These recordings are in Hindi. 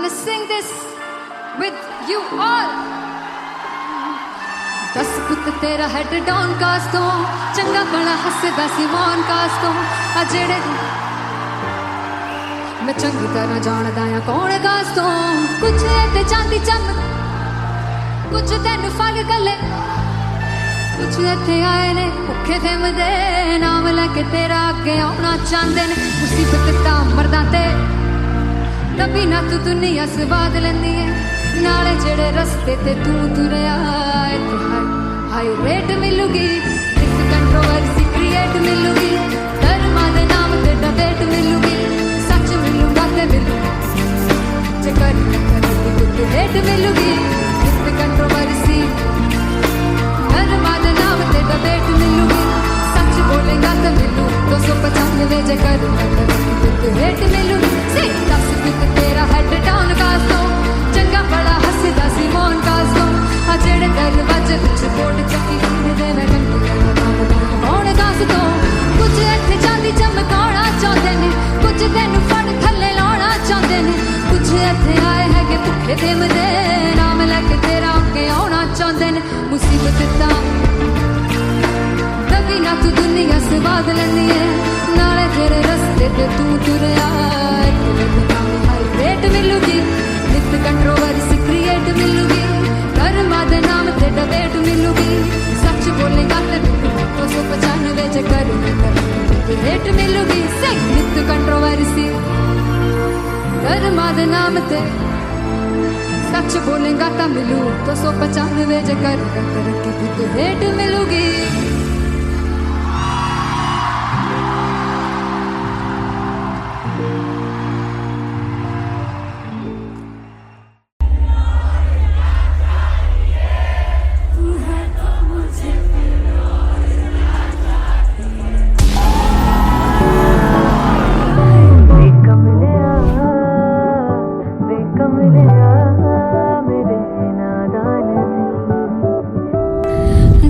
gonna sing this with you all. दस पुत तेरा हेड डॉन कास तो चंगा बड़ा हसदा सिमोन कास तो आ जेड़े मैं चंगी तरह जानदा आ कौन कास तो कुछ ते चांदी चम कुछ तेन फल गले कुछ इत्थे आए ने भुखे थिमदे नाम लैके तेरा अगे आउणा चाहंदे ने मुसीबत तां मरदा ते तभी ना तू दुनिया स्वाद लैंदी है नाले जेड़े रस्ते ते तू तुरया इत्थे हाई रेट मिलूगी इस कंट्रोवर्सी क्रिएट मिलूगी धर्मा दे नाम ते डिबेट मिलूगी सच मिलूगा ते मिलूगा जे करी तो रेट मिलूगी इस कंट्रोवर्सी धर्मा दे नाम ते डिबेट मिलूगी सच बोलेगा तो मिलू 295 जे करी तो रेट मिलूगी से 10 बिक तेरा हेड डाउन कास दो चंगा बड़ा हसदा सिमोन कास दो आ जेड़े दरवाजे विच बोर्ड चक्की दे मैं कौन कास दो कुछ इत्थे चांदी चमकाना चाहते ने कुछ तेन फड़ थल्ले लाना चाहते ने कुछ इत्थे आए है कि भुखे थिमदे नाम लैके तेरा अगे आउणा चाहते ने मुसीबत तां तभी ना तू दुनिया स्वाद लैंदी है नाले तेरे रस्ते ते तू तुरया हाई रेट मिलूगी नित कंट्रोवर्सी क्रिएट मिलूगी धर्मा दे नाम ते डिबेट मिलूगी सच बोलेगा ते 295 जे करी रेट मिलूगी से नित कंट्रोवर्सी धर्मा दे नाम ते सच बोलेगा ता मिलू 295 जे करी रेट मिलूगी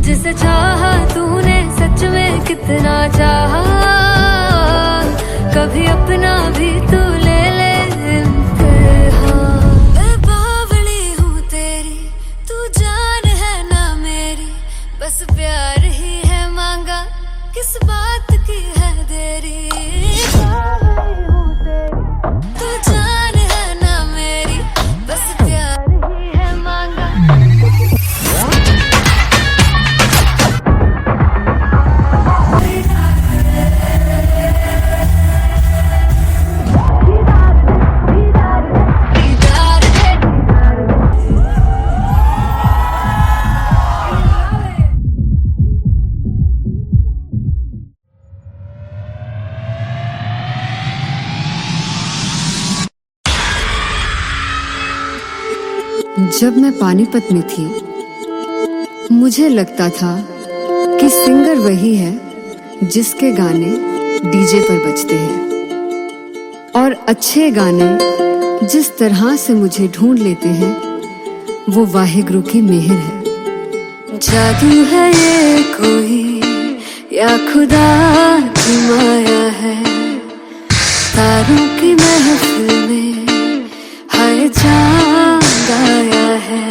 जिसे चाहा तूने सच में कितना चाहा कभी अपना भी तू ले ले इम्तिहान मैं बावली हूँ तेरी तू जान है ना मेरी बस प्यार ही है मांगा किस बात की है देरी बावली हूँ तेरी तू जान है ना मेरी बस प्यार ही है मांगा जब मैं पानीपत में थी मुझे लगता था कि सिंगर वही है जिसके गाने डीजे पर बजते हैं और अच्छे गाने जिस तरह से मुझे ढूंढ लेते हैं वो वाहिगुरु की मेहर है। जादू है ये कोई या खुदा की माया है तारों की महफिल में हाय चांद आया है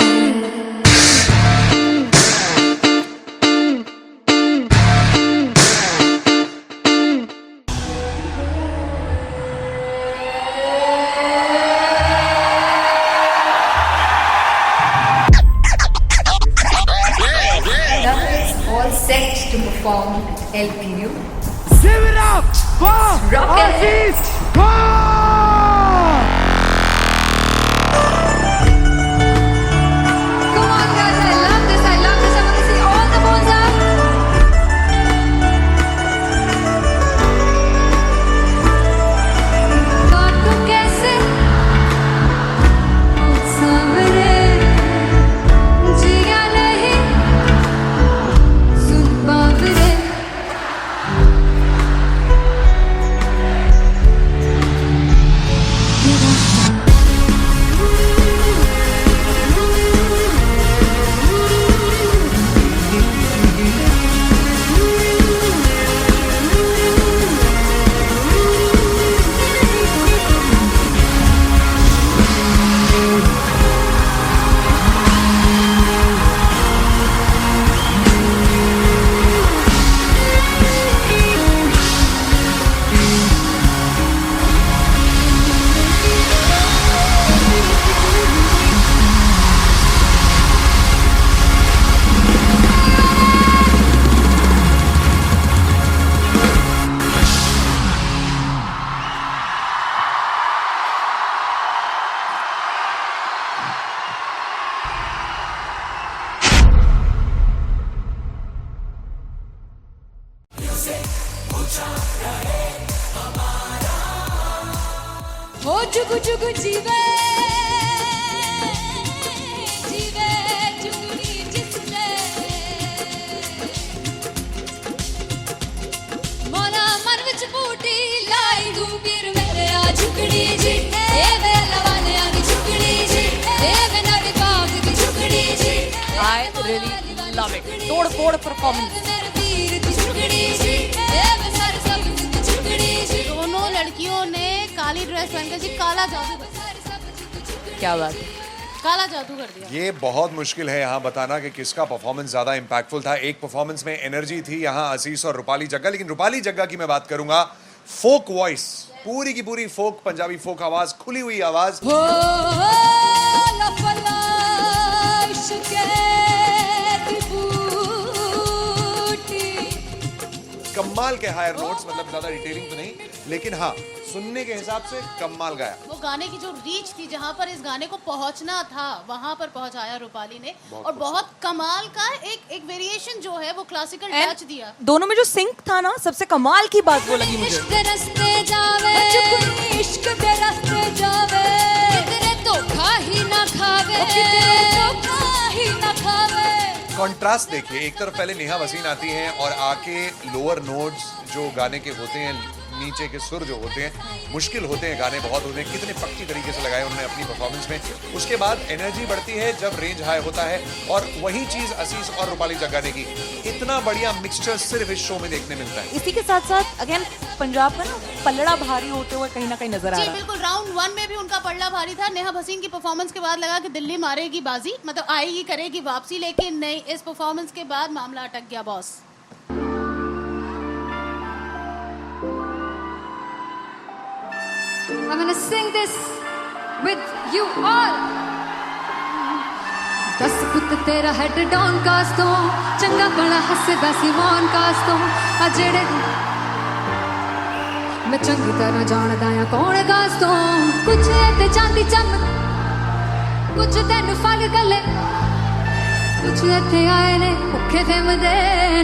All set to perform LPU. Give it up for Aziz Khan! Come on guys, I love this. I want to see all the balls up. काटू कैसे सामने जिया नहीं सुन बाबरे हो जुगु जुगु जीवे जीवे जुगनी जिसने मौला मन विच बूटी लाई दूबीर मेरे आ झुकड़ी जी ए वे लवाने आ झुकड़ी जी ए वे नड़ी बाग की झुकड़ी जी I really love it. तोड़ फोड़ परफॉर्मेंस। दोनों लड़कियों ने काली ड्रेस पहनकर जी काला जादू कर दिया। क्या बात है, काला जादू कर दिया। ये बहुत मुश्किल है यहाँ बताना कि किसका परफॉर्मेंस ज्यादा इम्पैक्टफुल था। एक परफॉर्मेंस में एनर्जी थी यहाँ असीस और रूपाली जग्गा, लेकिन रूपाली जग्गा की मैं बात करूंगा फोक वॉइस, पूरी की पूरी फोक, पंजाबी फोक आवाज, खुली हुई आवाज। कमाल के हायर नोट्स, मतलब ज्यादा डिटेलिंग तो नहीं, लेकिन हाँ सुनने के हिसाब से कमाल गाया। वो गाने की जो रीच थी, जहाँ पर इस गाने को पहुंचना था वहां पर पहुंचाया रूपाली ने, और बहुत कमाल का एक वेरिएशन जो है वो क्लासिकल टच दिया। दोनों में जो सिंक था ना, सबसे कमाल की बात वो लगी मुझे। इश्क दे रस्ते जावे इश्क दे रस्ते जावे कितने धोखा ही ना खावे कितने धोखा ही ना खावे। कॉन्ट्रास्ट देखिए, एक तरफ पहले नेहा वसीम आती हैं और आके लोअर नोट्स जो गाने के होते हैं, नीचे के सुर जो होते हैं, मुश्किल होते हैं, गाने बहुत होते हैं, कितने पक्की तरीके से लगाए उन्होंने अपनी परफॉर्मेंस में। उसके बाद एनर्जी बढ़ती है जब रेंज हाई होता है, और वही चीज असीस और रूपाली जग्गा ने की। इतना बढ़िया मिक्सचर सिर्फ इस शो में देखने मिलता है। इसी के साथ साथ अगेन पंजाब का ना पलड़ा भारी होते हुए कहीं ना कहीं नजर आ जी रहा है। बिल्कुल, राउंड 1 में भी उनका पलड़ा भारी था। नेहा भसीन की परफॉर्मेंस के बाद लगा कि दिल्ली मारेगी बाजी, मतलब आएगी करेगी वापसी, लेकिन नहीं, इस परफॉर्मेंस के बाद मामला अटक गया boss. I'm gonna sing this with you all. दस पुत तेरा हेड डाउन कास तो चंगा बड़ा हसदा सी मौन कास तो आ जेड़े मैं चंगी तरह जानदा आ कौन कास तो कुछ ते चांदी चम कुछ तेन फल गले कुछ इत्थे आए ने भुखे फिमदे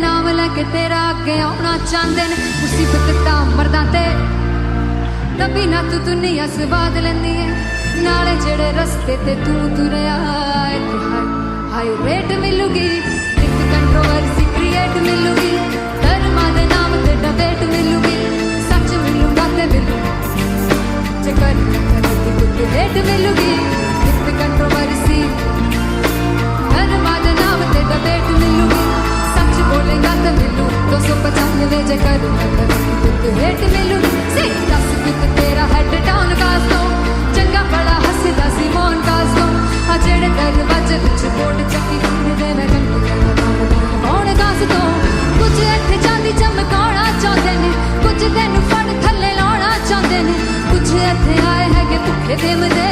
नाम लेके तेरा अगे आउणा चाहंदे ने मुसीबत तां मरदा ते तभी ना तू दुनिया स्वाद लेंदी है नाले जेड़े रस्ते ते तू तुरया हाई रेट मिलूगी एक कंट्रोवर्सी क्रिएट मिलूगी धर्मा दे नाम ते डिबेट मिलूगी सच मिलूगा ते मिलू जे कर कुछ रेट मिलूगी एक कंट्रोवर्सी धर्मा दे नाम ते डिबेट मिलूगी सच बोलेगा ते मिलू 295 जे कर कुछ रेट मिलूगी से दस कुछ तेरा हेड डाउन कास तो चंगा बड़ा हसदा सी मौन कास तो आ जेड़े दरवाजे विच बोर्ड चक्की दे मैं कौन कास तो कुछ इत्थे चांदी चमकाउणा चाहंदे ने कुछ तेनू फड़ थल्ले लाउणा चाहंदे ने कुछ इत्थे आए हैगे भुखे फिमदे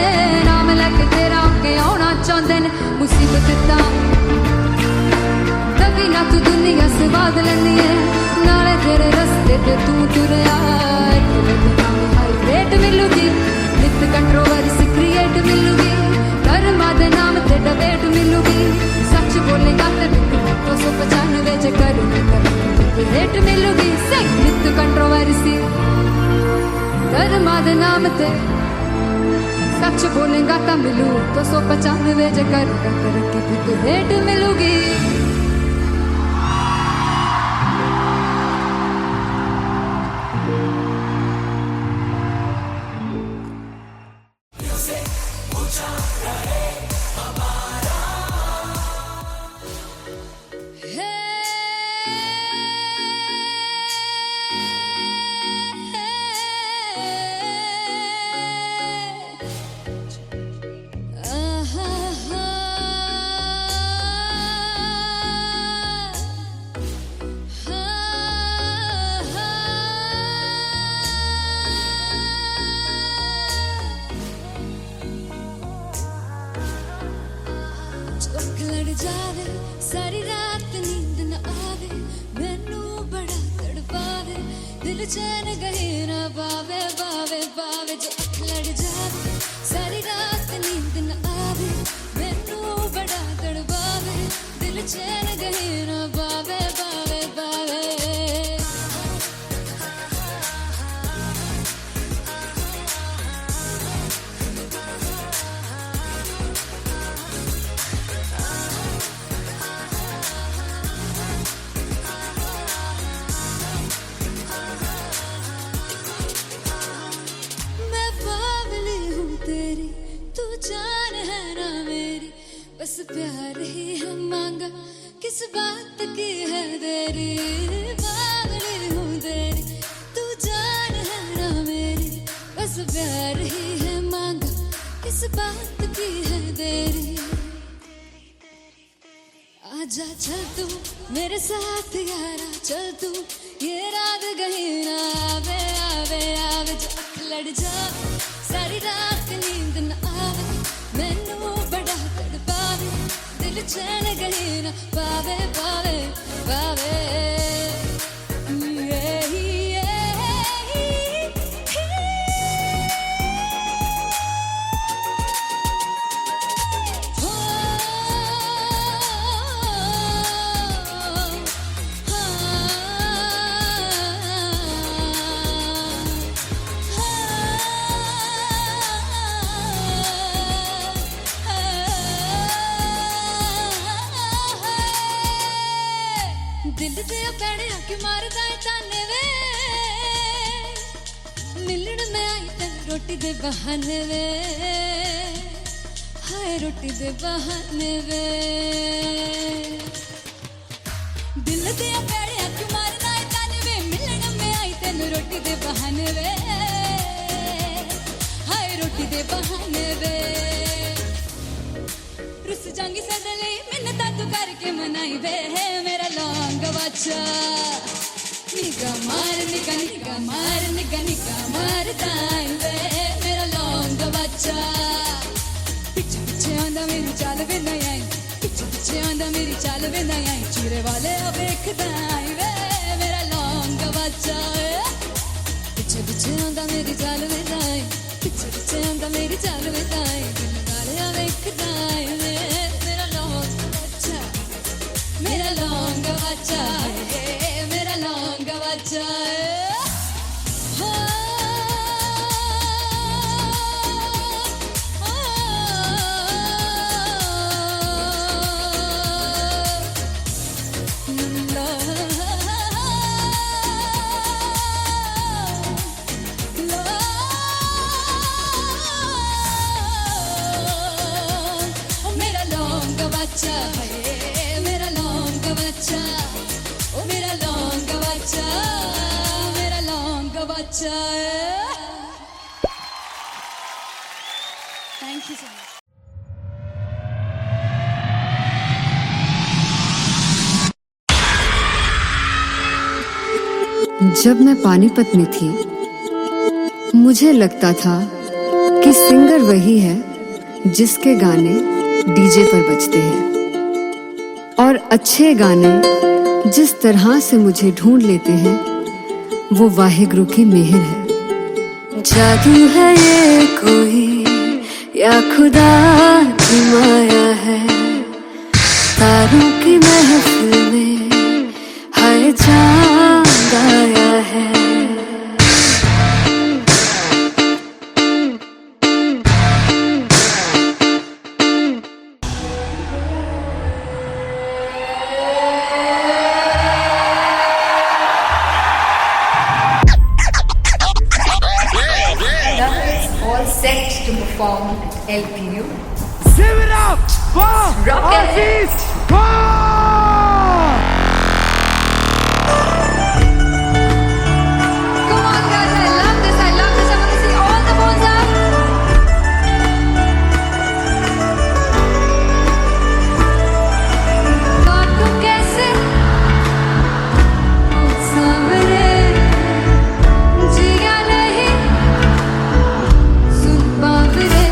नाम लेके तेरा अगे आउणा चाहंदे ने मुसीबत तां तभी ना तू दुनिया स्वाद लेंदी है नाले तेरे रस्ते ते तू तुरया हाई रेट मिलूगी नित कंट्रोवर्सी क्रिएट मिलूगी धर्मा दे नाम ते डिबेट मिलूगी सच बोलेगा ते मिलू 295 जे कर रेट मिलूगी से नित कंट्रोवर्सी धर्मा दे नाम ते सच बोलेगा ता मिलू 295 जे कर रेट मिलूगी। जावे सारी रात नींद न आवे मैनू बड़ा तड़पावे दिल चैन गहे ना पावे पावे पावे जो अख लड़ जावे सारी रात नींद न आवे मैनू बड़ा तड़पावे दिल चैन गहे ना पावे पावे पावे। प्यार ही है मांगा, किस बात की है देरी, बावली हूँ तेरी तू जान है ना मेरी, बस प्यार ही है मांगा, किस बात की है देरी। आजा चल तू मेरे साथ यारा, चल तू ये रात कहीं ना आवे, आवे आवे जो अख लड़ जा, सारी रात नींद न आवे, मैनू बड़ा तड़पावे, दिल चैन कहीं ना पावे, पावे पावे। दिल दे पैणे आके मारदा है ताने वे, मिलन में आई तेन रोटी दे बहाने वे, हाय रोटी दे बहाने वे। दिल दे पैणे आके मारदा है ताने वे, मिलन में आई तेन रोटी दे बहाने वे, हाय रोटी दे बहाने वे। रुस जांगी सदले मिन्नता तू करके मनाई वे, मेरा लौंग बच्चा निगा मार निगा निगा मार निगा निगा मार दाई वे, मेरा लौंग बच्चा पीछे पीछे आंदा मेरी चाल वे नहीं आई, पीछे पीछे आंदा मेरी चाल वे नहीं आई, चूरे वाले अब देखदा आई वे, मेरा लौंग बच्चा पीछे पीछे आंदा मेरी चाल वे नहीं आई, पीछे पीछे आंदा मेरी चाल वे नहीं आई, दिल वाले अब देखदा आई वे, मेरा लौंग बच्चा, मेरा लौंग बच्चा है, मेरा लौंग बच्चा है। मेरा लौंग बच्चा है, मेरा लौंग बच्चा, ओ मेरा लौंग बच्चा, मेरा लौंग बच्चा। Thank you so much. जब मैं पानीपत में थी, मुझे लगता था कि सिंगर वही है जिसके गाने डीजे पर बजते हैं, और अच्छे गाने जिस तरह से मुझे ढूंढ लेते हैं वो वाहिगुरु की मेहर है। जादू है ये कोई या खुदा की माया है, तारों की महफिल में हाय चांद आया है। All set to perform at LPU. Give it up for Aziz Khan! Come on guys, I love this, I love this. I want to see all the balls up. काटू कैसे सामने जिया नहीं सुन बाबरे,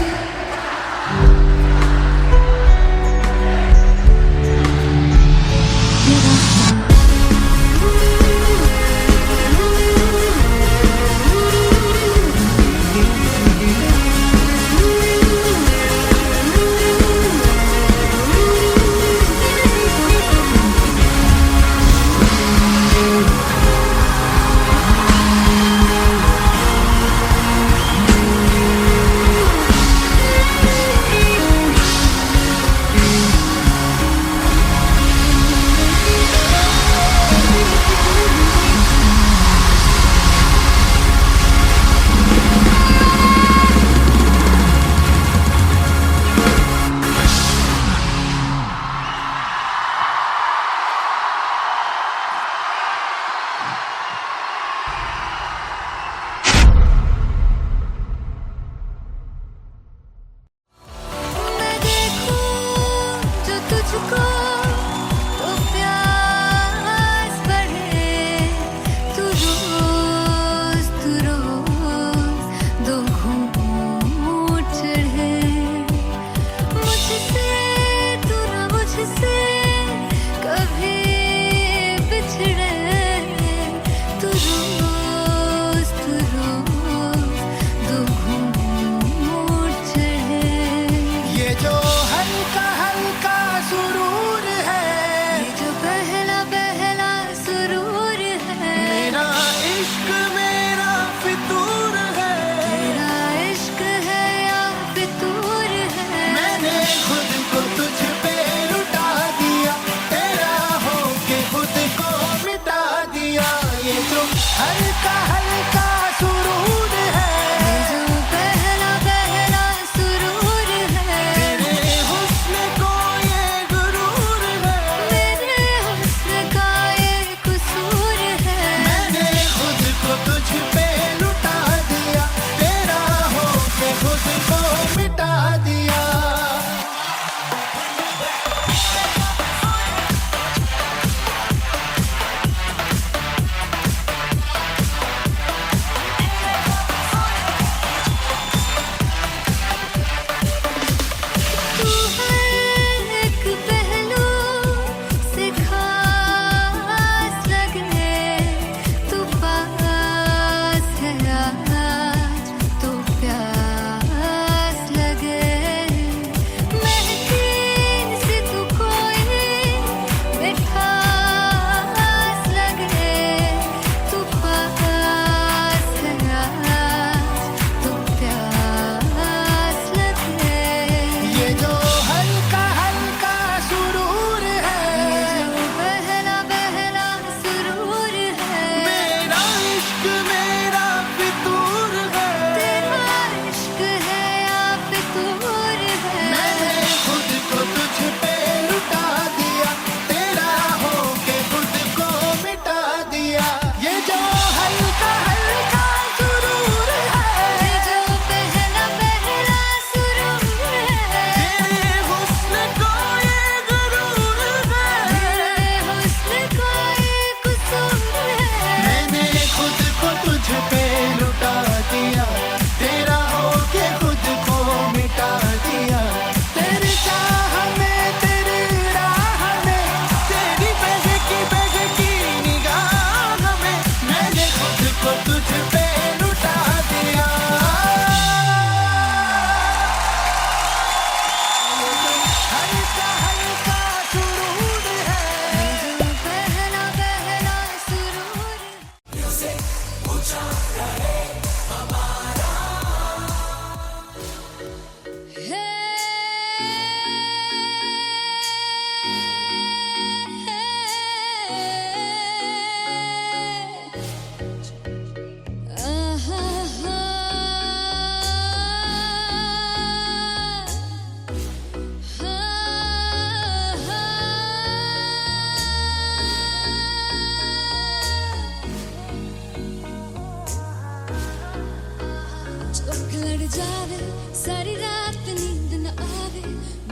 चौक लड़ जावे सारी रात नींद न आवे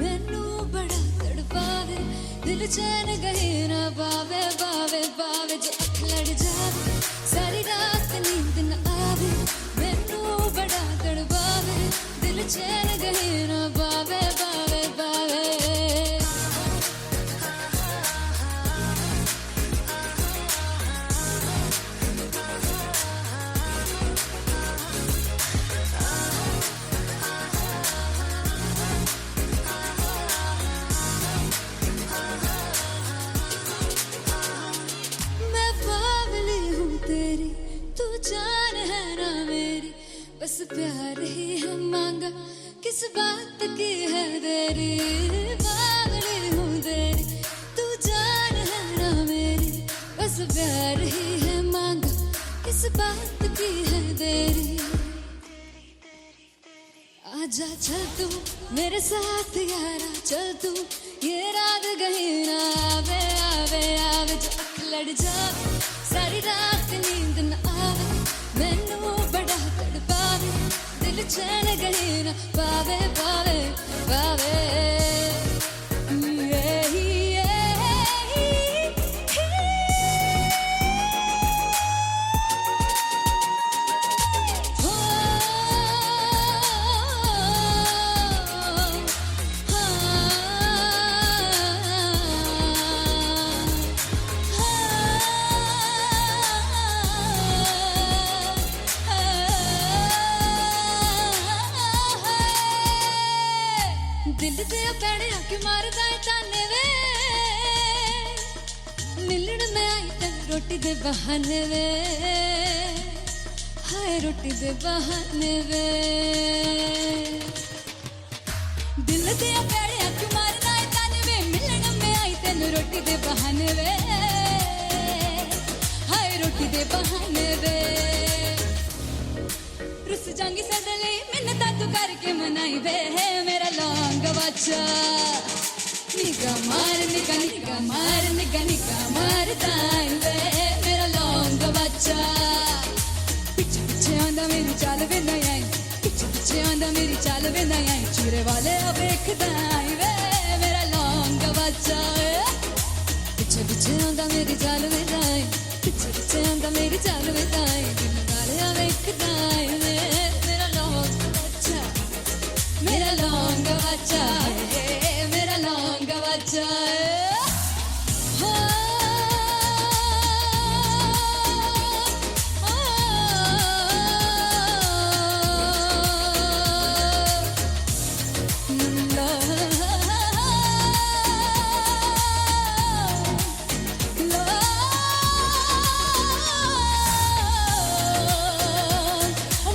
मैनू बड़ा तड़पावे दिल चैन गहे ना पावे पावे पावे जो अख लड़ जावे सारी रात नींद न आवे मैनू बड़ा तड़पावे दिल चैन गहे ना पावे पावे पावे मैं बावली हूँ तेरी तू जान है ना मेरी बस प्यार ही है मांगा किस बात की है देरी बावली हूँ तेरी तू जान है ना मेरी बस प्यार ही है मांगा किस बात की है देरी आजा चल तू मेरे साथ यारा चल तू ये रात गही ना आवे आवे आवे जो अख लड़ जावे सारी रात नींद न आवे मैनू बड़ा तड़पावे दिल चैन गही ना पावे पावे पावे दिल दे पैणे आके मारदा है ताने वे मिलन में आई तन रोटी दे बहाने वे हाय रोटी दे बहाने वे दिल दे पैणे आके मारदा है ताने वे मिलन में आई तन रोटी दे बहाने वे हाय रोटी दे बहाने वे रुस जांगी सदले मिन्नता तू करके मनाई वे मेरा लौंग बच्चा निगा मार दाई वे मेरा लौंग बच्चा पीछे पीछे आंदा मेरी चाल वे ना आई पीछे पीछे आंदा मेरी चाल वे ना आई चूरे वाले वेख दाई वे मेरा लौंग बच्चा पीछे पीछे आंदा मेरी चाल वे ना आई पीछे पीछे आंदा मेरी चाल वे ना आई दिन वाले वेख दाई वे मेरा लौंग बच्चा मेरा लौंग बच्चा है मेरा लौंग बच्चा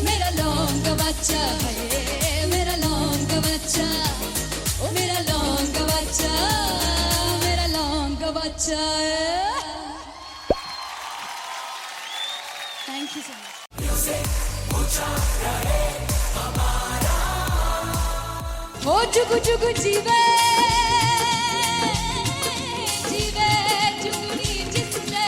मेरा लौंग बच्चा है मेरा लौंग बच्चा ओ मेरा लौंग बच्चा मेरा लौंग बच्चा थैंक यू सो मच हो जुगु जुगु जीवे जीवे जुगनी जिसने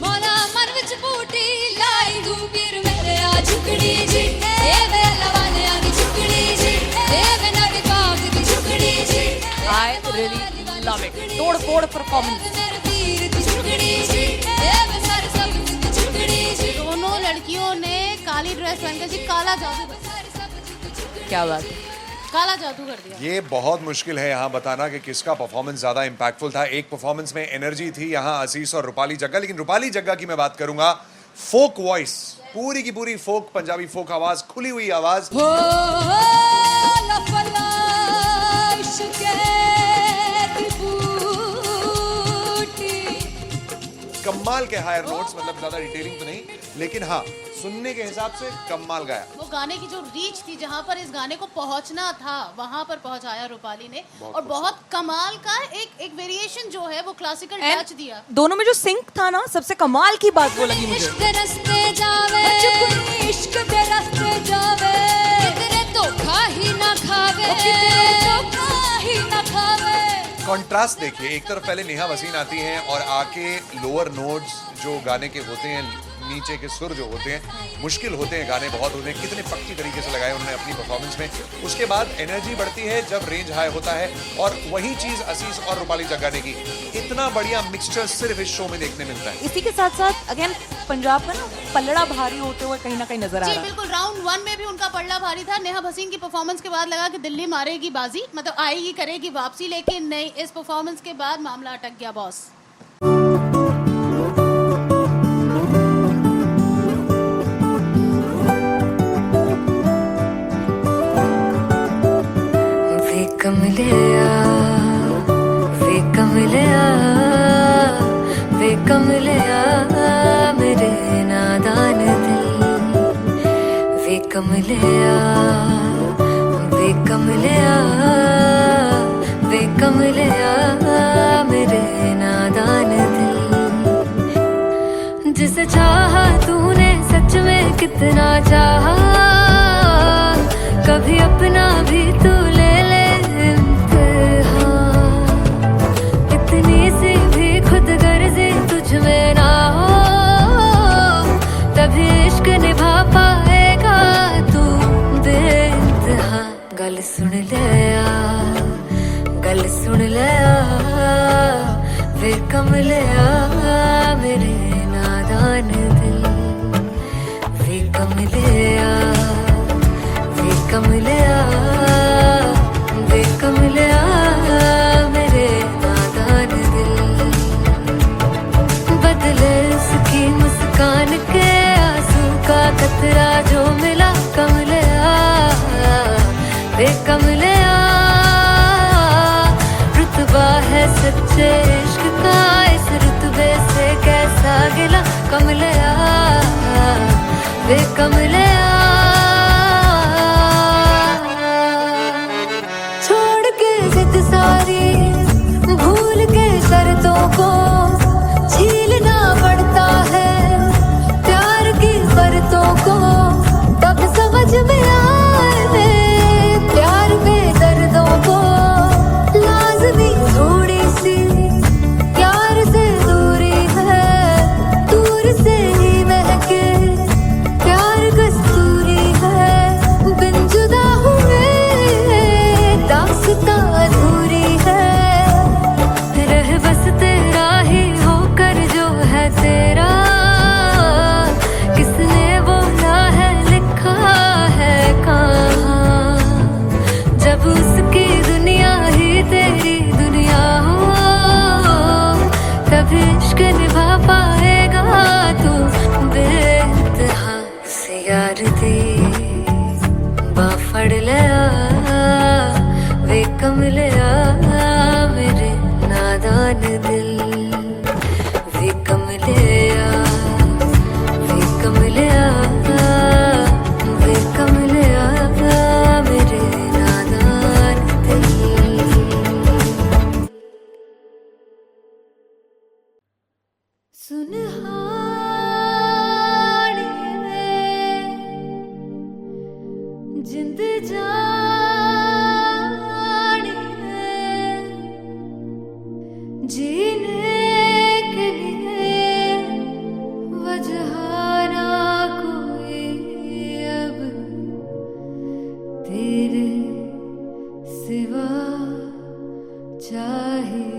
मोला मन विच बूटी लाई गुबीर मेरे आ झुकड़ी जी ए वे लवाने आ की झुकड़ी जी ए वे नवी बाग की झुकड़ी जी I really love it. तोड़ फोड़ परफॉर्मेंस. मेरे वीर की झुकड़ी जी ए वे सारे सब की झुकड़ी जी दोनों लड़कियों ने काली ड्रेस पहनकर जी काला जादू क्या बात है. काला जादू कर दिया। ये बहुत मुश्किल है यहाँ बताना कि किसका परफॉर्मेंस ज्यादा इंपैक्टफुल था। एक परफॉर्मेंस में एनर्जी थी यहाँ आशीष और रूपाली जग्गा, लेकिन रूपाली जग्गा की मैं बात करूंगा फोक वॉइस, पूरी की पूरी फोक, पंजाबी फोक आवाज, खुली हुई आवाज। हो लफला इश्क़ की बूटी कमाल के हायर नोट्स, मतलब ज्यादा डिटेलिंग तो नहीं, लेकिन हाँ सुनने के हिसाब से कमाल गाया। वो गाने की जो रीच थी, जहाँ पर इस गाने को पहुंचना था वहां पर पहुंचाया रूपाली ने, और बहुत कमाल का एक वेरिएशन जो है वो क्लासिकल टच दिया। दोनों में जो सिंक था ना, सबसे कमाल की बात वो लगी मुझे। इश्क रस्ते जावे, इश्क दे रस्ते जावे, कितने धोखा ही ना खावे, धोखा ही ना खावे। कॉन्ट्रास्ट देखिए, एक तरफ पहले नेहा वसीन आती हैं और आके लोअर नोट्स जो गाने के होते हैं, नीचे के सुर जो होते हैं, मुश्किल होते हैं गाने बहुत होते हैं, कितने पक्की तरीके से लगाए उन्होंने अपनी परफॉर्मेंस में। उसके बाद एनर्जी बढ़ती है जब रेंज हाई होता है, और वही चीज असीस और रूपाली जगाने की, इतना बढ़िया मिक्सचर सिर्फ इस शो में देखने मिलता है। इसी के साथ साथ अगेन पंजाब का ना पलड़ा भारी होते हुए कहीं ना कहीं नजर आ जी रहा है। बिल्कुल, राउंड 1 में भी उनका पलड़ा भारी था। नेहा भसीन की परफॉर्मेंस के बाद लगा कि दिल्ली मारेगी बाजी, मतलब आएगी करेगी वापसी, लेकिन नहीं, इस परफॉर्मेंस के बाद मामला अटक गया बॉस। वे कमलिया मेरे नादान दिल, वे कमलिया मेरे नादान दिल। जिसे चाहा तूने सच में कितना चाहा, कभी अपना भी तू ले ले इम्तिहान। इतनी सी भी खुद गर्जी तुझ में ना हो, तभी इश्क निभा पाएगा तू बेइंतहा। गल सुन ले वे कमलिया मेरे नादान दिल, वे कमलिया मेरे नादान दिल। बदले उसकी मुस्कान के आंसू का कतरा जो मिला कमलिया, वे कमलिया। रुतबा है सच्चे इश्क का, इस रुतबे से कैसा गिला कमलिया, वे कमलिया। भूल के शर्तों को झीलना पड़ता है, प्यार की शर्तों को तब समझ में आए। प्यार में दर्दों को लाजमी थोड़ी सी प्यार से दूरी है, दूर से ही महके प्यार कस्तूरी है। बिन जुदा हुए दास्तां अधूरी है, बस तेरा ही होकर जो है तेरा, किसने बोला है लिखा है कहाँ। जब उसकी दुनिया ही तेरी दुनिया हो, तभी इश्क निभा पाएगा तू बेइंतहा। से यार दी बाफड़ लिया वे कमलिया मेरे नादान दिल, वे कमलिया मेरे नादान दिल। सुनहानी जिंद जानी जीने के लिए वजह ना कोई अब तेरे सिवा चाहिए।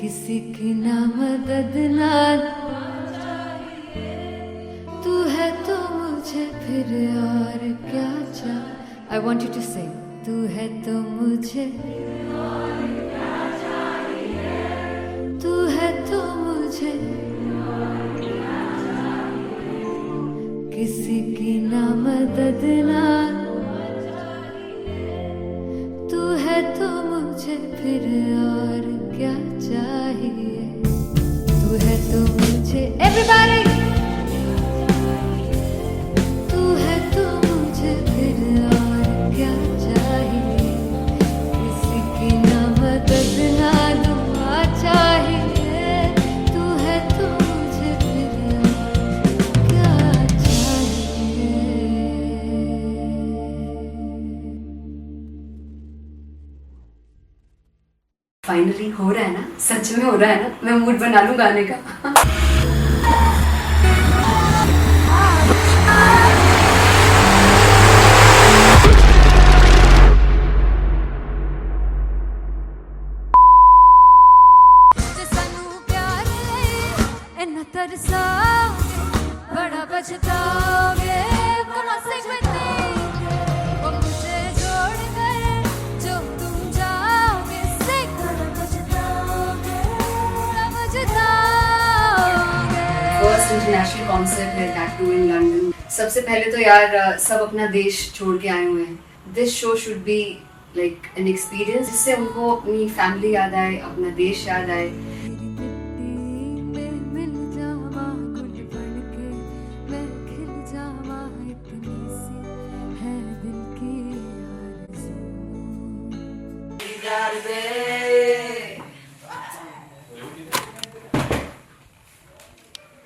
किसी की ना मदद ना तू है तो मुझे फिर और क्या चाहिए. I want you to sing. तू है तो मुझे तू है तो मुझे किसी की ना मदद ना तू है तो मुझे फिर और क्या चाहिए. तू है तो मुझे everybody तू है तो मुझे फिर और क्या चाहिए. किसी की ना मदद ना दुआ चाहिए. तू है तो मुझे फिर और क्या चाहिए. फाइनली हो रहा है ना, सच में हो रहा है ना. मैं मूड बना लूं गाने का. ਸਾਨੂੰ ਪਿਆਰ ਲਈ ਇੰਨਾ ਤਰਸਾਓਗੇ, ਬੜਾ ਪਛਤਾਓਗੇ. बड़ा सिखते वो मुझे जोड़ कर जो तुम जाओगे से बड़ा पछताओगे, बड़ा पछताओगे. फर्स्ट इंटरनेशनल कॉन्सर्ट है, दैट टू इन लंदन. सबसे पहले तो यार सब अपना देश छोड़ के आए हुए हैं. This show should be like an experience जिससे उनको अपनी फैमिली याद आए, अपना देश याद आए.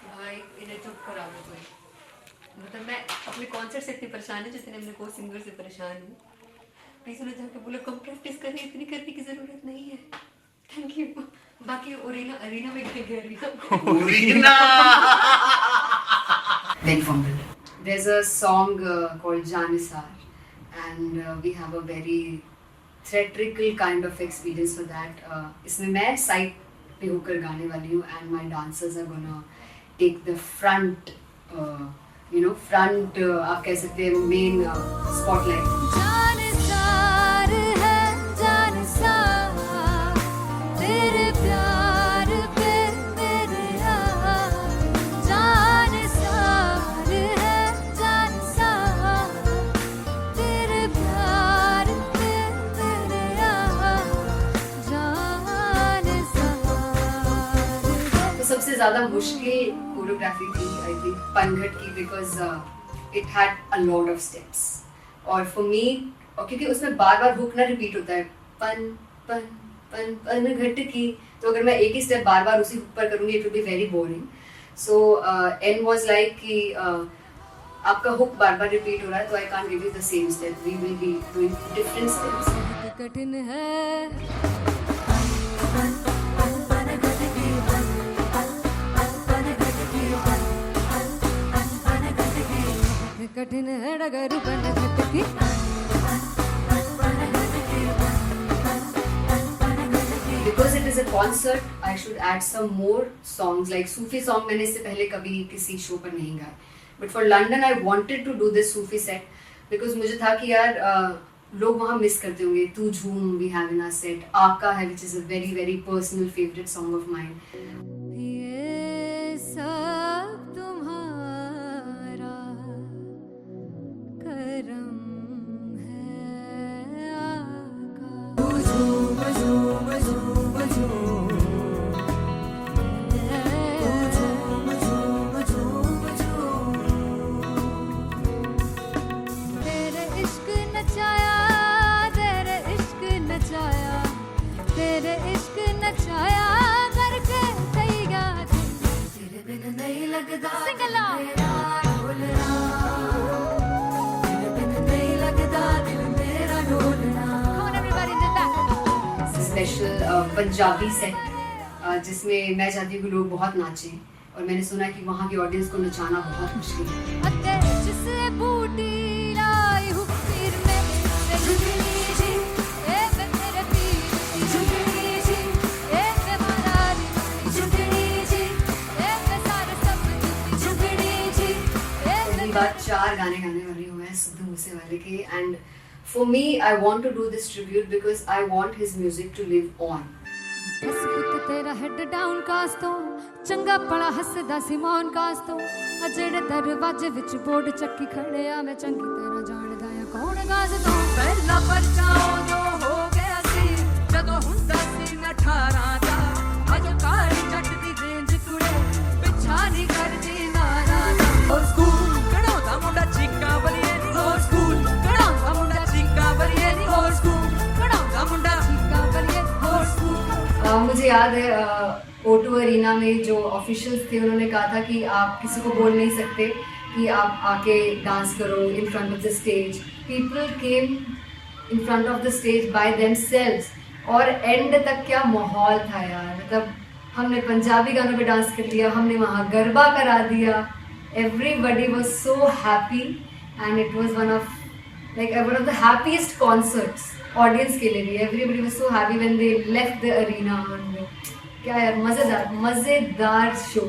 भाई इन्हें चुप करा दो कोई. मतलब मैं अपने कॉन्सर्ट से इतनी परेशान हूँ जितने मैं को सिंगर से परेशान हूँ. प्लीज उन्हें जाके बोलो कम प्रैक्टिस करनी, इतनी करने की जरूरत नहीं है. Thank you. बाकी अरीना में गए arena Very fumble. There's a song called Janisar and we have a very theatrical kind of experience for that. इसमें मैं साइड पे होकर गाने वाली हूँ and my dancers are gonna take the front, front आप कह सकते हैं main spotlight. जानिसार है जानिसार तेरे प्यार पे मेरे यार. जानिसार है जानिसार तेरे प्यार पे मेरे यार. जानिसार. तो सबसे ज्यादा मुश्किल कोरियोग्राफी थी आई थिंक पनघट की, because it had a lot of steps. और फॉर मी, और क्योंकि उसमें बार बार हुक ना रिपीट होता है, पन पन पन पनघट की, तो अगर मैं एक ही स्टेप बार बार उसी हुक पर करूंगी it will be very boring. So and was like कि आपका हुक बार बार रिपीट हो रहा है तो I can't give you the same step, we will be doing different steps. कठिन है कठिन है डगर पनघट की. Because it is a concert, I should add some more songs like Sufi song. मैंने इससे पहले कभी किसी शो पर नहीं गाया. But for London, I wanted to do this Sufi set because मुझे था कि यार लोग वहाँ मिस करते होंगे. तू झूम we have in our set. आका है which is a very very personal favorite song of mine. ये सब तुम्हारा करम है आका. झूम झूम झूम झूम झूम झूम झूम. तेरे इश्क नचाया तेरे इश्क नचाया तेरे इश्क नचाया करके तैयार. तेरे बिन नहीं लगदा सिंगला ढोलना, तेरे बिन नहीं लगदा दिल मेरा ढोलना. Come on everybody do that. Special Punjabi set जिसमें मैं चाहती हूँ कि लोग बहुत नाचें, और मैंने सुना कि वहाँ की ऑडियंस को नचाना बहुत मुश्किल है. जिससे बूटी लाई हूँ पीर में झुकनी जी ए मेरे पीर झुकनी जी ए मेरा बाद 4 गाने गाने वाली हूँ मैं सिद्धू मूसेवाले के, and for me I want to do this tribute because I want his music to live on. बस पुੱਤ तेरा हेड डाउन कास ਤੋਂ ਚੰਗਾ ਭਲਾ ਹੱਸਦਾ ਸੀ ਮੌਨ ਕਾਸ ਤੋਂ ਆ ਜਿਹੜੇ ਦਰਵਾਜ਼ੇ ਵਿੱਚ ਬੋਰਡ ਚੱਕੀ ਖੜਿਆ ਮੈਂ ਚੰਗੀ ਤਰ੍ਹਾਂ ਜਾਣਦਾ ਆ ਕੌਣ ਗਾਜ਼ ਤੋਂ ਪਹਿਲਾ ਬੱਚਾ ਉਦੋਂ ਹੋ ਗਿਆ ਸੀ ਜਦੋਂ ਹੁੰਦਾ ਸੀ ਮੈਂ 18 ਦਾ ਅੱਜ ਕਾਲੀ ਜੱਟ ਦੀ ਰੇਂਜ ਕੁੜੇ ਪਿੱਛਾ ਨਹੀਂ ਕਰਦੀ ਨਾਰਾ ਦਾ ਹੋਰ ਸਕੂਲ ਕਢਾਉਂਦਾ ਮੁੰਡਾ ਚੀਕਾਂ ਬਲੀਏ ਨਹੀਂ ਹੋਰ ਸਕੂਲ ਕਢਾਉਂਦਾ ਮੁੰਡਾ ਚੀਕਾਂ ਬਲੀਏ ਨਹੀਂ ਹੋਰ ਸਕੂਲ ਕਢਾਉਂਦਾ ਮੁੰਡਾ ਚੀਕਾਂ ਬਲੀਏ ਹੋਰ ਸਕੂਲ। मुझे याद है O2 अरीना में जो ऑफिशियल्स थे उन्होंने कहा था कि आप किसी को बोल नहीं सकते कि आप आके डांस करो in front of the stage. People came in front of the stage by themselves और एंड तक क्या माहौल था यार, मतलब हमने पंजाबी गानों पे डांस कर लिया, हमने वहाँ गरबा करा दिया, everybody was so happy and it was one of the happiest concerts audience के लिए भी। Everybody was so happy when they left the arena. क्या यार मजेदार शो।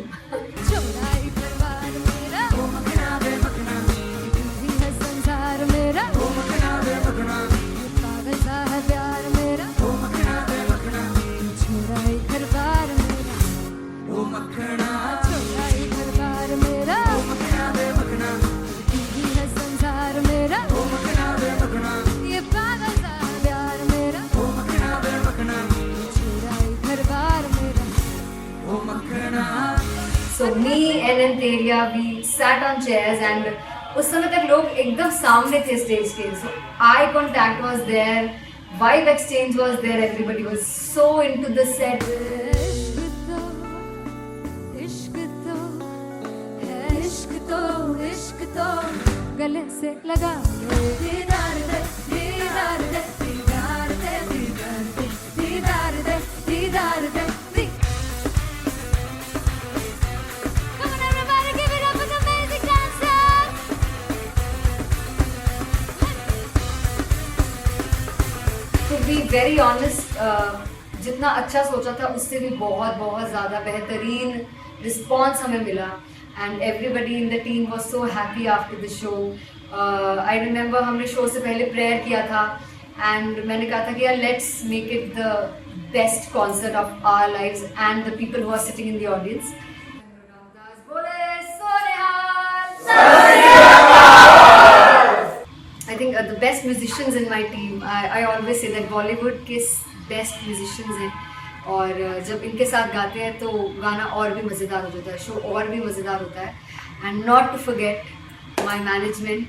चौराई परिवार मेरा ओ मखना वे मखना तू है संसार मेरा ओ मखना वे मखना पागल सा है प्यार मेरा ओ मखना वे मखना चौराई परिवार मेरा ओ मखना चौराई परिवार मेरा ओ मखना वे मखना तू है संसार मेरा ओ मखना वे मखना ये पागल सा है प्यार मेरा ओ मखना वे मखना चौराई परिवार मेरा ओ मखना। So me and Antelia, we sat on chairs and उस समय तक लोग एकदम सामने थे स्टेज के, so eye contact was there, vibe exchange was there, everybody was so into the set. इश्क तो है इश्क तो गले से लगा दीदार दे दीदार दे दीदार दे दीदार दे दीदार दे दीदार दे। Come on everybody, give it up for the amazing dancers. To be very honest, जितना अच्छा सोचा था उससे भी बहुत ज़्यादा बेहतरीन रिस्पॉन्स हमें मिला and everybody in the team was so happy after the show. I remember हमने शो से पहले प्रेयर किया था एंड मैंने कहा था कि यार let's make it the best concert of our lives and the people who are sitting in the audience. I think the best musicians in my team, I always say that Bollywood के best musicians हैं और जब इनके साथ गाते हैं तो गाना और भी मज़ेदार हो जाता है, शो और भी मज़ेदार होता है। And not to forget my management,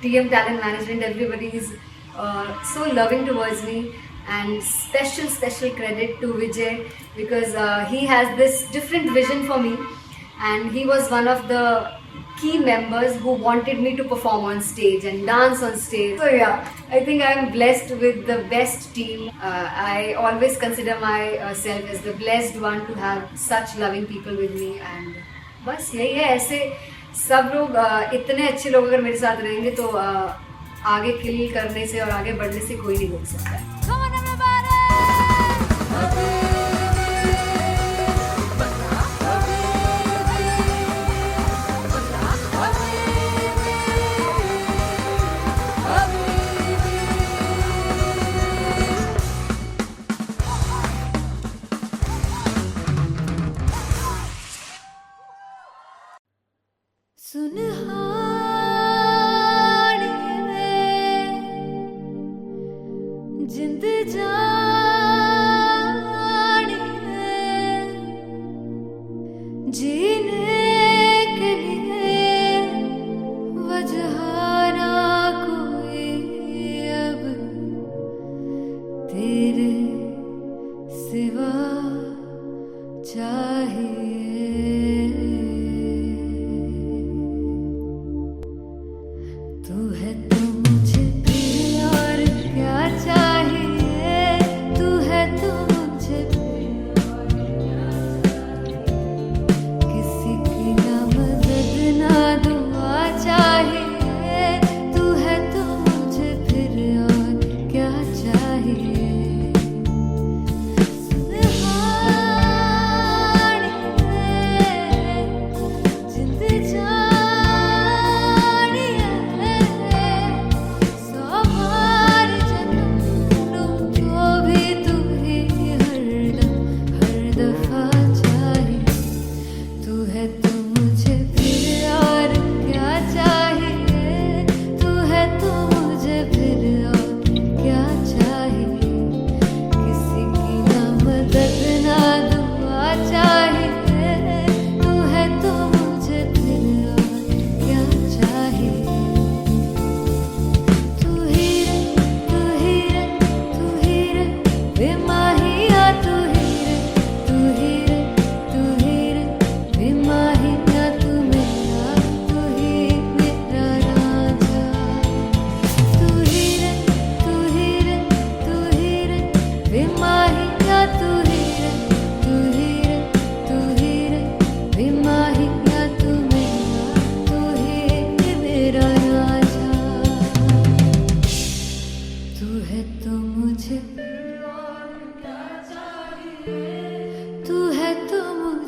TM Talent Management, everybody is so loving towards me, and special credit to Vijay because he has this different vision for me and he was one of the key members who wanted me to perform on stage and dance on stage. So yeah, I think I am blessed with the best team. I always consider myself as the blessed one to have such loving people with me, and बस यही है। ऐसे सब लोग इतने अच्छे लोग अगर मेरे साथ रहेंगे तो आगे किल करने से और आगे बढ़ने से कोई नहीं रोक सकता है। Come on everybody. सुनहानिए जिंद जानिए जीने के लिए वजह ना कोई अब तेरे सिवा चाहिए। तू है तो मुझे फिर और क्या चाहिए, तू है तो मुझे फिर और क्या चाहिए। किसी की ना मदद ना दुआ चाहिए, तू है तो मुझे फिर और क्या चाहिए। सुनहार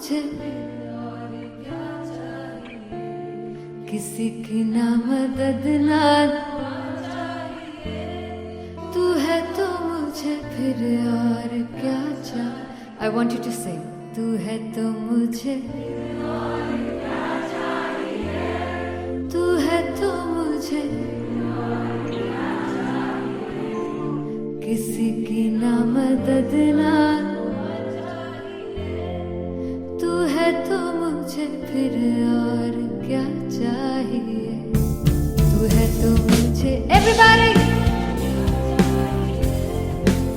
मुझे किसी की ना मदद ना तू है तो मुझे फिर और क्या चाहिए. I want you to sing. तू है तो मुझे तू है तो मुझे किसी की ना मदद ना तू है तो मुझे फिर और क्या चाहिए. तू है तो मुझे everybody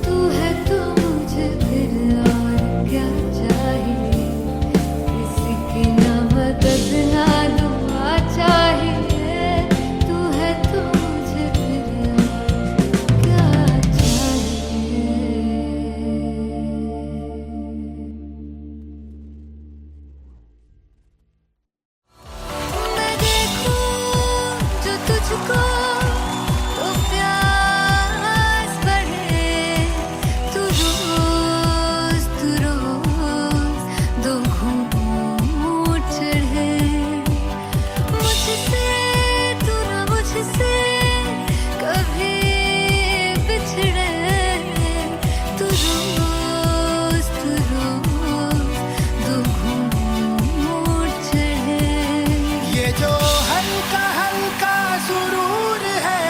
तू है तो मुझे फिर और क्या चाहिए. किसी की ना मदद ना दुआ चाहिए. तू है तो मुझे फिर और क्या चाहिए. मैं देखूं जो तुझको तो प्यास बढ़े. तू रोज दो घूंट चढ़े. मुझसे तू ना मुझसे कभी बिछड़े. तू रोज दो घूंट चढ़े. ये जो हल्का हल्का सुरूर है,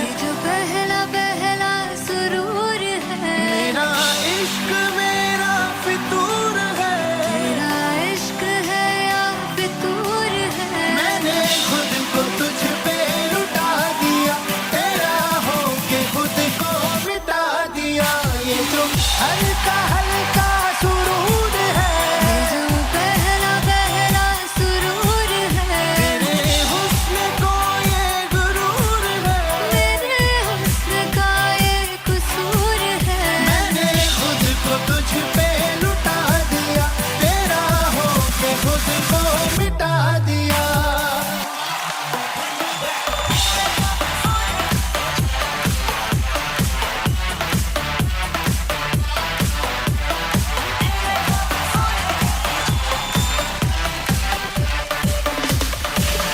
ये जो पहला पहला सुरूर है. मेरा इश्क मेरा फितूर है. तेरा इश्क है या फितूर है. मैंने खुद को तुझ पे लुटा दिया, तेरा होके खुद को मिटा दिया. ये जो हल्का हल्का सुरूर है, ये जो पहला पहला सुरूर है. तेरे हुस्न को ये गुरूर है. मेरे हुस्न का ये कसूर है. मैंने खुद को तुझ पे लुटा दिया, तेरा होके खुद को मिटा दिया.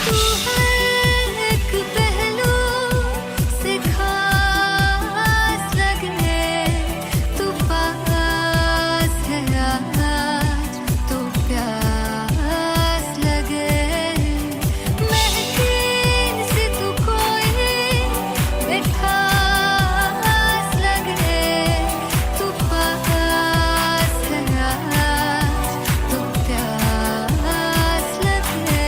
तू है एक पहलू से खास लगे. तू पास है आज तो प्यास लगे. महकी सी तू कोई मिठास लगे. तू पास है आज तो प्यास लगे.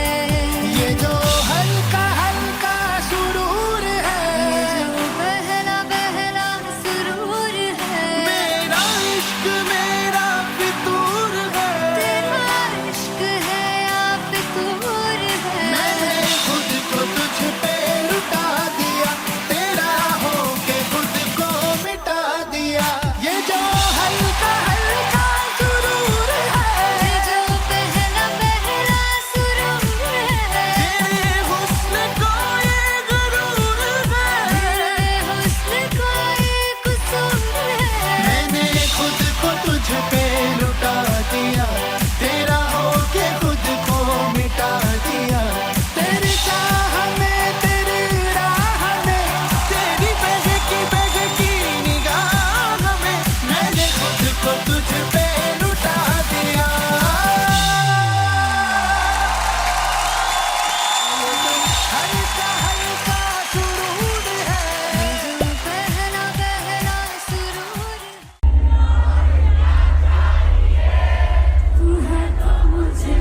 ये जो हल्का हल्का सुरूर है, ये जो पहला पहला सुरूर है. मेरा इश्क मेरा फितूर है. तेरा इश्क है या फितूर है. मैंने खुद को तुझ पे लुटा दिया, तेरा होके खुद को मिटा दिया. ये जो हल्का हल्का सुरूर है, ये जो पहला पहला सुरूर है. तेरे हुस्न को ये गुरूर है. तेरे हुस्न का ये कसूर है. मैंने खुद को तुझ पे लुटा दिया, तेरा होके खुद को मिटा दिया. तेरी चाह में तेरी राह में तेरी बहकी निगाह में मैंने खुद को तुझ पे लुटा दिया. हल्का हल्का सुरूर है, ये जो पहला पहला सुरूर है. तू है तो मुझे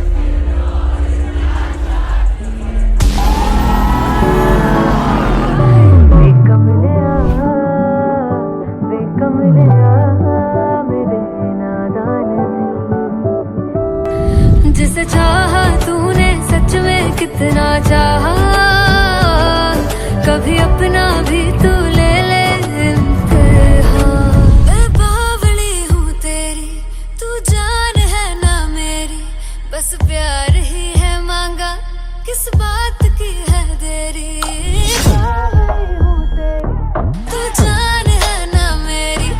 जिसे चाहा तूने सच में कितना चाहा. कभी अपना भी तू ले ले इम्तिहान. मैं बावली हूँ तेरी, तू जान है ना मेरी. बस प्यार ही है मांगा, किस बात की है देरी. बावली हूँ तेरी, तू जान है ना मेरी.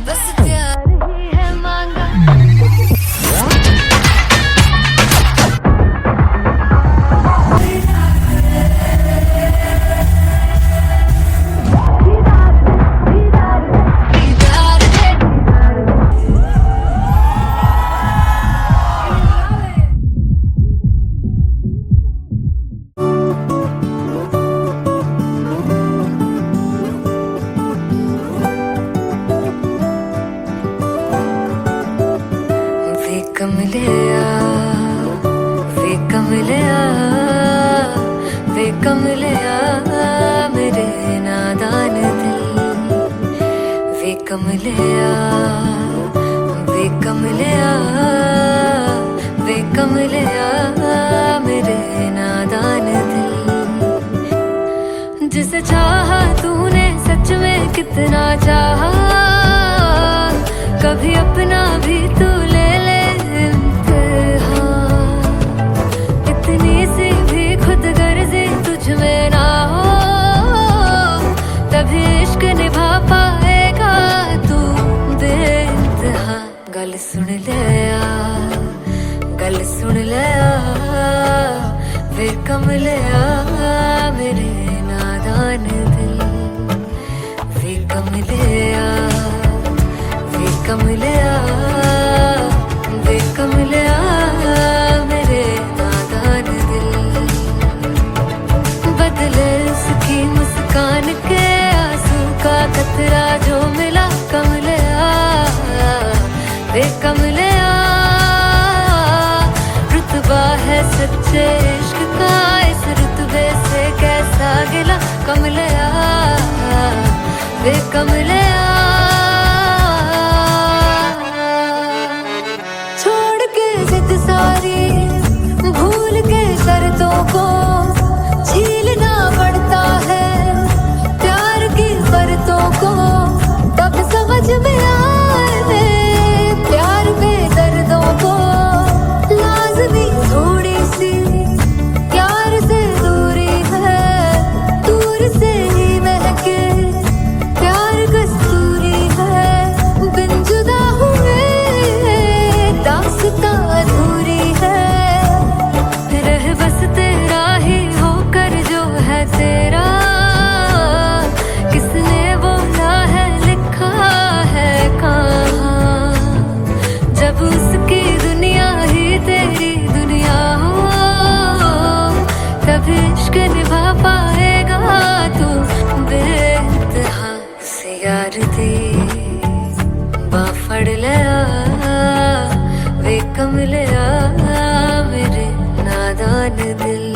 बस प्यार ही है मांगा. वे कमलिया वे कमलिया वे कमलिया मेरे नादान दिल वे कमलिया वे कमलिया वे कमलिया मेरे नादान दिल जिसे चाहा तूने सच में कितना चाहा कभी अपना भी तू ले ले इम्तिहान इतनी सी भी खुद गर्जी तुझ में ना हो तभी इश्क निभा पाएगा तू बेइंतहा गल सुन लिया गल सुन लिया वे कमलिया मेरे नादान दिल वे कमलिया वे कमलिया वे कमलिया मेरे नादान दिल बदले उसकी मुस्कान के आंसू का कतरा जो मिला कमलिया वे कमलिया रुतबा है सच्चे इश्क का इस रुतबे से कैसा गिला कमलिया वे कमलिया छोड़ के जिद सारी भूल के शर्तों को झीलना पड़ता है प्यार की शर्तों को तब समझ में आए प्यार के दर्दों को लाज़मी थोड़ी सी प्यार से दूरी है दूर से ही महके प्यार कस्तूरी है बिन जुदा हुए दास्तां अधूरी है रह बस तेरा ही होकर जो है तेरा किसने बोला है लिखा है कहाँ जब उसकी दुनिया ही तेरी दुनिया हो तब इश्क निभा पाएगा तू बेइंतहा से यार दी बाफड़ लिया वे कमलिया मेरे नादान दिल